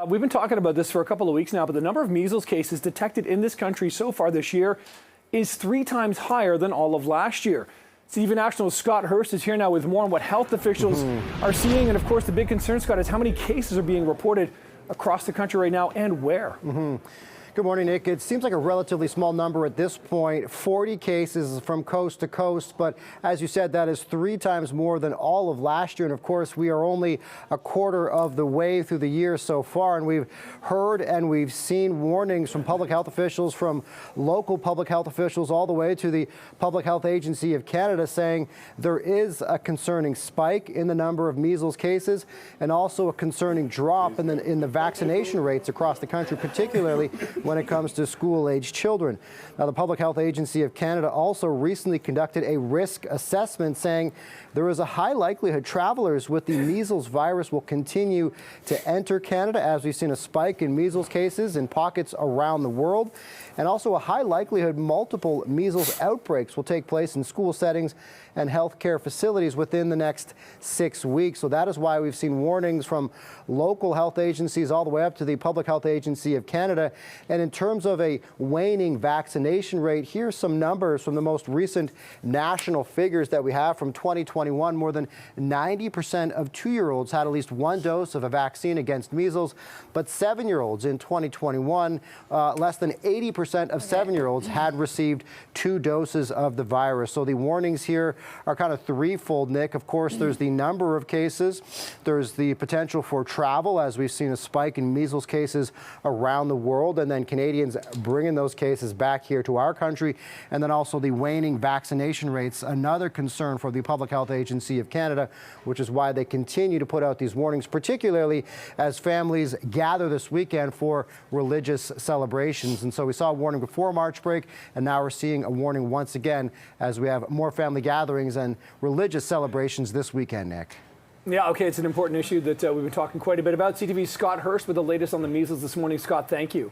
We've been talking about this for a couple of weeks now, but the number of measles cases detected in this country so far this year is 3 times higher than all of last year. TV National's Scott Hurst is here now with more on what health officials are seeing. And of course, the big concern, Scott, is how many cases are being reported across the country right now and where. Good morning, Nick. It seems like a relatively small number at this point, 40 cases from coast to coast. But as you said, that is 3 times more than all of last year. And of course, we are only a quarter of the way through the year so far. And we've heard and we've seen warnings from public health officials, from local public health officials, all the way to the Public Health Agency of Canada, saying there is a concerning spike in the number of measles cases and also a concerning drop in the vaccination rates across the country, particularly when it comes to school-aged children. Now, the Public Health Agency of Canada also recently conducted a risk assessment, saying there is a high likelihood travelers with the measles virus will continue to enter Canada, as we've seen a spike in measles cases in pockets around the world, and also a high likelihood multiple measles outbreaks will take place in school settings and healthcare facilities within the next 6 weeks. So that is why we've seen warnings from local health agencies all the way up to the Public Health Agency of Canada. And in terms of a waning vaccination rate, here's some numbers from the most recent national figures that we have from 2021. More than 90% of 2-year-olds had at least 1 dose of a vaccine against measles, but 7-year-olds in 2021, less than 80% of 7-year-olds had received 2 doses of the virus. So the warnings here are kind of threefold, Nick. Of course, there's the number of cases. There's the potential for travel, as we've seen a spike in measles cases around the world, and then Canadians bringing those cases back here to our country, and then also the waning vaccination rates, another concern for the Public Health Agency of Canada, which is why they continue to put out these warnings, particularly as families gather this weekend for religious celebrations. And so we saw a warning before March break, and now we're seeing a warning once again as we have more family gatherings and religious celebrations this weekend, Nick. Yeah, okay, it's an important issue that we've been talking quite a bit about. CTV's Scott Hurst with the latest on the measles this morning. Scott, thank you.